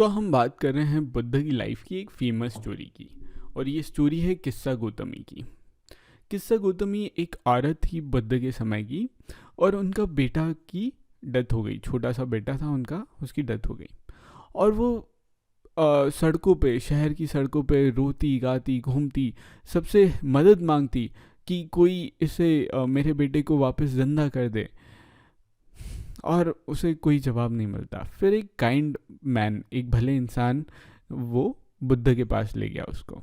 तो हम बात कर रहे हैं बुद्ध की लाइफ की एक फेमस स्टोरी की। और ये स्टोरी है किस्सा गौतमी की। किस्सा गौतमी एक औरत थी बुद्ध के समय की, और उनका बेटा की डेथ हो गई। छोटा सा बेटा था उनका, उसकी डेथ हो गई। और वो सड़कों पे, शहर की सड़कों पे रोती गाती घूमती, सबसे मदद मांगती कि कोई इसे मेरे बेटे को वापस जिंदा कर दे। और उसे कोई जवाब नहीं मिलता। फिर एक काइंड मैन, एक भले इंसान, वो बुद्ध के पास ले गया उसको।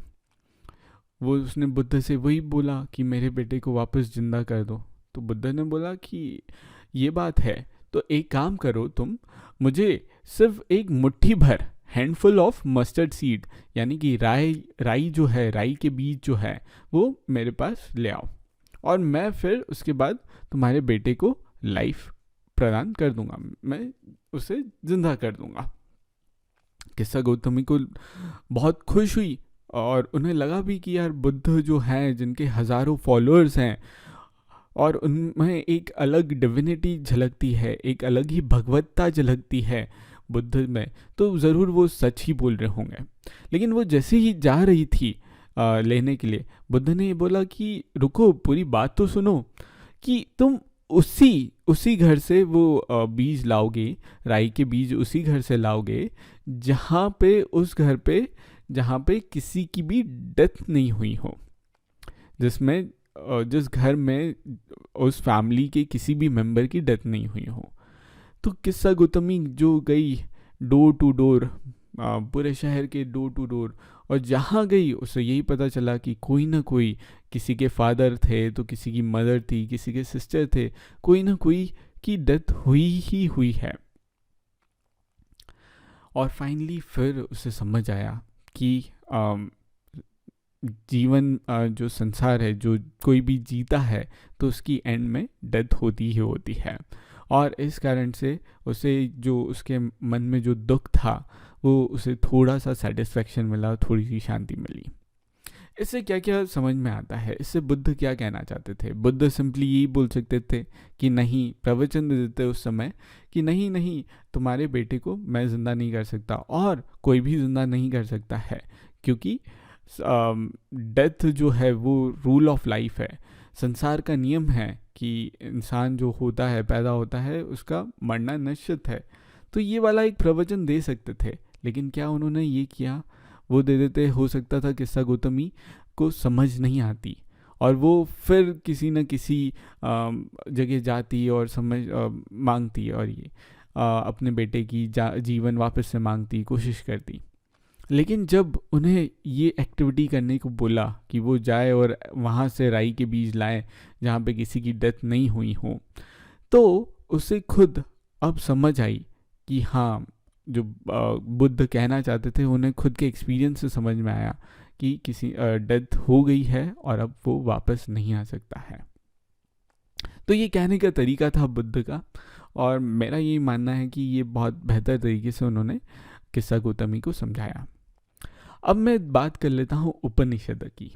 वो उसने बुद्ध से वही बोला कि मेरे बेटे को वापस जिंदा कर दो। तो बुद्ध ने बोला कि ये बात है तो एक काम करो, तुम मुझे सिर्फ एक मुट्ठी भर, हैंडफुल ऑफ मस्टर्ड सीड, यानी कि राई जो है, राई के बीज जो है, वो मेरे पास ले आओ, और मैं फिर उसके बाद तुम्हारे बेटे को लाइफ प्रदान कर दूंगा, मैं उसे जिंदा कर दूंगा। किस्सा गौतमी को बहुत खुश हुई, और उन्हें लगा भी कि यार बुद्ध जो हैं, जिनके हज़ारों फॉलोअर्स हैं, और उनमें एक अलग डिविनिटी झलकती है, एक अलग ही भगवत्ता झलकती है बुद्ध में, तो ज़रूर वो सच ही बोल रहे होंगे। लेकिन वो जैसे ही जा रही थी लेने के लिए, बुद्ध ने ये बोला कि रुको, पूरी बात तो सुनो, कि तुम उसी घर से वो बीज लाओगे, राई के बीज उसी घर से लाओगे जहाँ पे, उस घर पे जहाँ पे किसी की भी डेथ नहीं हुई हो, जिसमें जिस घर में उस फैमिली के किसी भी मेंबर की डेथ नहीं हुई हो। तो किस्सा गौतमी जो गई डोर टू डोर, पूरे शहर के डोर टू डोर, और जहाँ गई उसे यही पता चला कि कोई ना कोई, किसी के फादर थे तो किसी की मदर थी, किसी के सिस्टर थे, कोई ना कोई की डेथ हुई ही हुई है। और फाइनली फिर उसे समझ आया कि जीवन, जो संसार है, जो कोई भी जीता है तो उसकी एंड में डेथ होती ही होती है। और इस कारण से उसे, जो उसके मन में जो दुख था, वो उसे थोड़ा सा सेटिस्फेक्शन मिला, थोड़ी सी शांति मिली। इससे क्या क्या समझ में आता है? इससे बुद्ध क्या कहना चाहते थे? बुद्ध सिंपली यही बोल सकते थे कि नहीं, प्रवचन दे देते उस समय कि नहीं नहीं, तुम्हारे बेटे को मैं ज़िंदा नहीं कर सकता, और कोई भी ज़िंदा नहीं कर सकता है, क्योंकि डेथ जो है वो रूल ऑफ लाइफ है। संसार का नियम है कि इंसान जो होता है, पैदा होता है, उसका मरना निश्चित है। तो ये वाला एक प्रवचन दे सकते थे, लेकिन क्या उन्होंने ये किया? वो दे देते, हो सकता था किस्सा गौतमी को समझ नहीं आती, और वो फिर किसी न किसी जगह जाती और समझ मांगती, और ये अपने बेटे की जीवन वापस से मांगती, कोशिश करती। लेकिन जब उन्हें ये एक्टिविटी करने को बोला कि वो जाए और वहाँ से राई के बीज लाए जहाँ पे किसी की डेथ नहीं हुई हो, तो उसे खुद अब समझ आई कि हाँ, जो बुद्ध कहना चाहते थे, उन्हें खुद के एक्सपीरियंस से समझ में आया कि किसी डेथ हो गई है और अब वो वापस नहीं आ सकता है। तो ये कहने का तरीका था बुद्ध का, और मेरा ये मानना है कि ये बहुत बेहतर तरीके से उन्होंने किस्सा गौतमी को समझाया। अब मैं बात कर लेता हूँ उपनिषद की।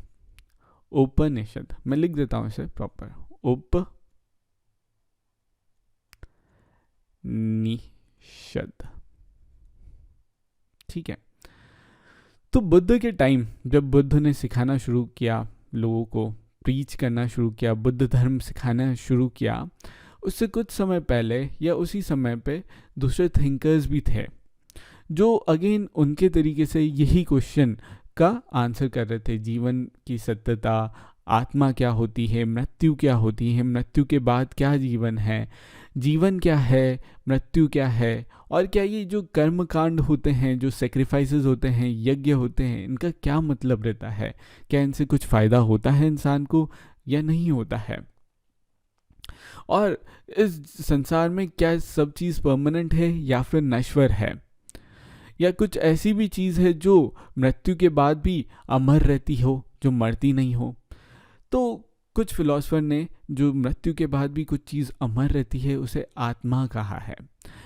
उपनिषद, मैं लिख देता हूँ इसे प्रॉपर, उपनिषद, ठीक है। तो बुद्ध के टाइम, जब बुद्ध ने सिखाना शुरू किया, लोगों को प्रीच करना शुरू किया, बुद्ध धर्म सिखाना शुरू किया, उससे कुछ समय पहले या उसी समय पे दूसरे थिंकर्स भी थे, जो अगेन उनके तरीके से यही क्वेश्चन का आंसर कर रहे थे। जीवन की सत्यता, आत्मा क्या होती है, मृत्यु क्या होती है, मृत्यु के बाद क्या जीवन है, जीवन क्या है, मृत्यु क्या है, और क्या ये जो कर्म कांड होते हैं, जो सेक्रीफाइसेस होते हैं, यज्ञ होते हैं, इनका क्या मतलब रहता है, क्या इनसे कुछ फ़ायदा होता है इंसान को या नहीं होता है, और इस संसार में क्या सब चीज़ परमानेंट है या फिर नश्वर है, या कुछ ऐसी भी चीज़ है जो मृत्यु के बाद भी अमर रहती हो, जो मरती नहीं हो। तो कुछ फिलोसफर ने जो मृत्यु के बाद भी कुछ चीज़ अमर रहती है, उसे आत्मा कहा है,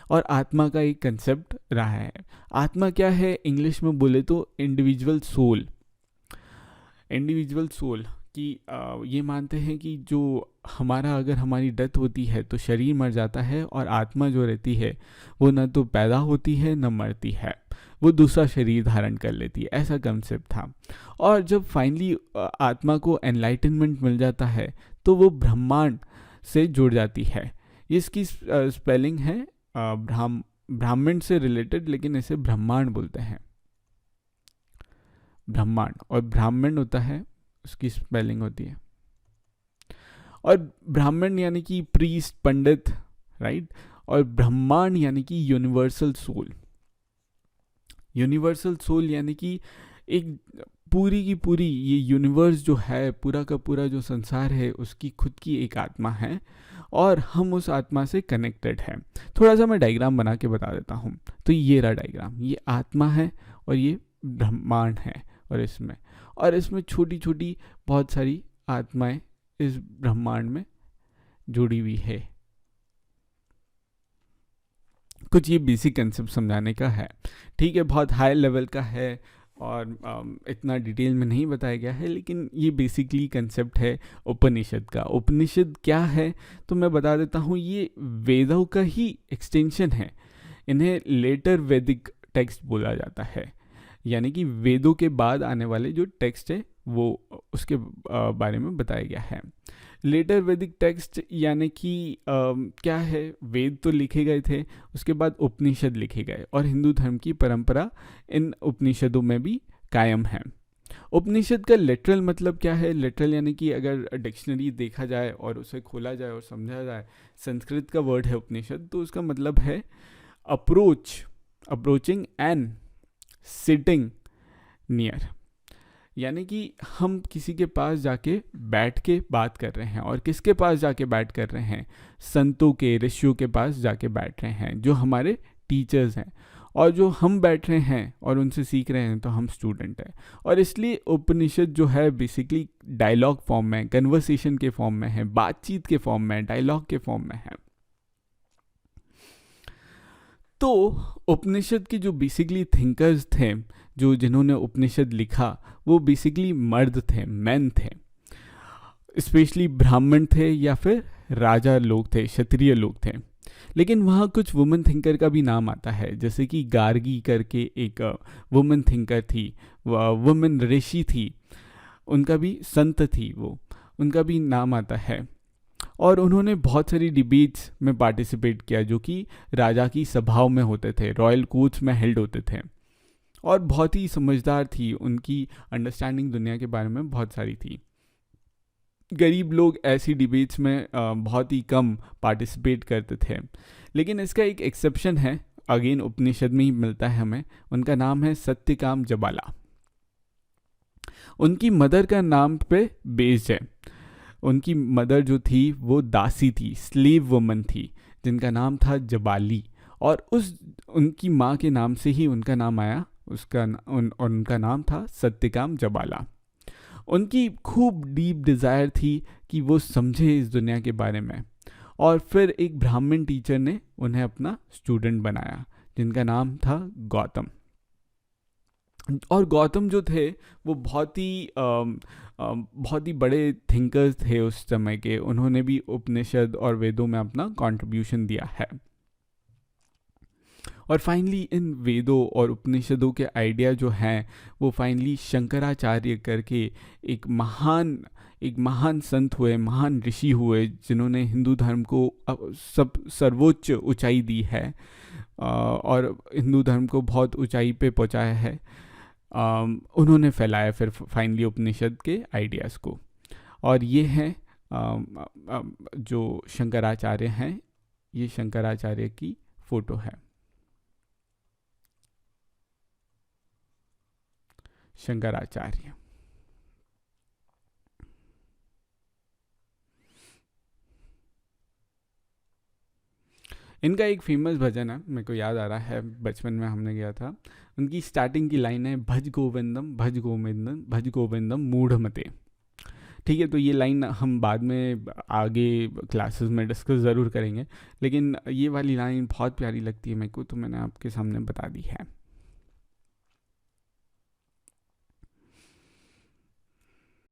और आत्मा का एक कंसेप्ट रहा है। आत्मा क्या है? इंग्लिश में बोले तो इंडिविजुअल सोल। इंडिविजुअल सोल कि ये मानते हैं कि जो हमारा, अगर हमारी डेथ होती है तो शरीर मर जाता है, और आत्मा जो रहती है वो न तो पैदा होती है न मरती है। वो दूसरा शरीर धारण कर लेती है, ऐसा कंसेप्ट था। और जब फाइनली आत्मा को एनलाइटनमेंट मिल जाता है तो वो ब्रह्मांड से जुड़ जाती है। इसकी स्पेलिंग है ब्राह्मण से रिलेटेड, लेकिन इसे ब्रह्मांड बोलते हैं, ब्रह्मांड। और ब्राह्मण होता है, उसकी स्पेलिंग होती है, और ब्राह्मण यानी कि प्रीस्ट, पंडित, राइट। और ब्रह्मांड यानी कि यूनिवर्सल सोल। यूनिवर्सल सोल यानी कि एक पूरी की पूरी ये यूनिवर्स जो है, पूरा का पूरा जो संसार है, उसकी खुद की एक आत्मा है और हम उस आत्मा से कनेक्टेड हैं। थोड़ा सा मैं डायग्राम बना के बता देता हूँ। तो ये रहा डायग्राम, ये आत्मा है और ये ब्रह्मांड है, और इसमें छोटी छोटी बहुत सारी आत्माएं इस ब्रह्मांड में जुड़ी हुई है। कुछ ये बेसिक कंसेप्ट समझाने का है, ठीक है, बहुत हाई लेवल का है और इतना डिटेल में नहीं बताया गया है, लेकिन ये बेसिकली कंसेप्ट है उपनिषद का। उपनिषद क्या है तो मैं बता देता हूँ, ये वेदों का ही एक्सटेंशन है। इन्हें लेटर वैदिक टेक्स्ट बोला जाता है, यानी कि वेदों के बाद आने वाले जो टेक्स्ट है वो उसके बारे में बताया गया है। लेटर वैदिक टेक्स्ट यानी कि क्या है, वेद तो लिखे गए थे, उसके बाद उपनिषद लिखे गए, और हिंदू धर्म की परंपरा इन उपनिषदों में भी कायम है। उपनिषद का लिटरल मतलब क्या है? लिटरल यानी कि अगर डिक्शनरी देखा जाए और उसे खोला जाए और समझा जाए, संस्कृत का वर्ड है उपनिषद, तो उसका मतलब है अप्रोचिंग एंड सिटिंग नियर, यानी कि हम किसी के पास जाके बैठ के बात कर रहे हैं। और किसके पास जाके बैठ कर रहे हैं? संतों के, ऋषियों के पास जाके बैठ रहे हैं, जो हमारे टीचर्स हैं। और जो हम बैठ रहे हैं और उनसे सीख रहे हैं, तो हम स्टूडेंट हैं। और इसलिए उपनिषद जो है बेसिकली डायलॉग फॉर्म में, कन्वर्सेशन के फॉर्म में है, बातचीत के फॉर्म में, डायलॉग के फॉर्म में है। तो उपनिषद के जो बेसिकली थिंकर्स थे, जो जिन्होंने उपनिषद लिखा, वो बेसिकली मर्द थे, मैन थे, स्पेशली ब्राह्मण थे या फिर राजा लोग थे, क्षत्रिय लोग थे। लेकिन वहाँ कुछ वुमेन थिंकर का भी नाम आता है, जैसे कि गार्गी करके एक वुमेन थिंकर थी, वुमेन ऋषि थी, उनका भी संत थी वो, उनका भी नाम आता है। और उन्होंने बहुत सारी डिबेट्स में पार्टिसिपेट किया, जो कि राजा की सभाओं में होते थे, रॉयल कोर्ट्स में हेल्ड होते थे। और बहुत ही समझदार थी, उनकी अंडरस्टैंडिंग दुनिया के बारे में बहुत सारी थी। गरीब लोग ऐसी डिबेट्स में बहुत ही कम पार्टिसिपेट करते थे। लेकिन इसका एक एक्सेप्शन है, अगेन उपनिषद में ही मिलता है हमें। उनका नाम है सत्यकाम जबाला। उनकी मदर का नाम पे बेस्ड है। उनकी मदर जो थी वो दासी थी, स्लेव वुमन थी, जिनका नाम था जबाली। और उनकी माँ के नाम से ही उनका नाम आया, उनका नाम था सत्यकाम जबाला। उनकी खूब डीप डिज़ायर थी कि वो समझे इस दुनिया के बारे में। और फिर एक ब्राह्मण टीचर ने उन्हें अपना स्टूडेंट बनाया, जिनका नाम था गौतम। और गौतम जो थे वो बहुत ही बड़े थिंकर्स थे उस समय के। उन्होंने भी उपनिषद और वेदों में अपना कंट्रीब्यूशन दिया है। और फाइनली इन वेदों और उपनिषदों के आइडिया जो हैं, वो फाइनली शंकराचार्य करके एक महान संत हुए, महान ऋषि हुए, जिन्होंने हिंदू धर्म को सर्वोच्च ऊंचाई दी है और हिंदू धर्म को बहुत ऊंचाई पे पहुंचाया है। उन्होंने फैलाया फिर फाइनली उपनिषद के आइडियाज़ को। और ये हैं जो शंकराचार्य हैं, ये शंकराचार्य की फ़ोटो है। शंकराचार्य इनका एक फेमस भजन है, मेरे को याद आ रहा है, बचपन में हमने गया था। उनकी स्टार्टिंग की लाइन है, भज गोविंदम भज गोविंदम भज गोविंदम मूढ़मते। ठीक है, तो ये लाइन हम बाद में आगे क्लासेस में डिस्कस ज़रूर करेंगे, लेकिन ये वाली लाइन बहुत प्यारी लगती है मेरे को, तो मैंने आपके सामने बता दी है।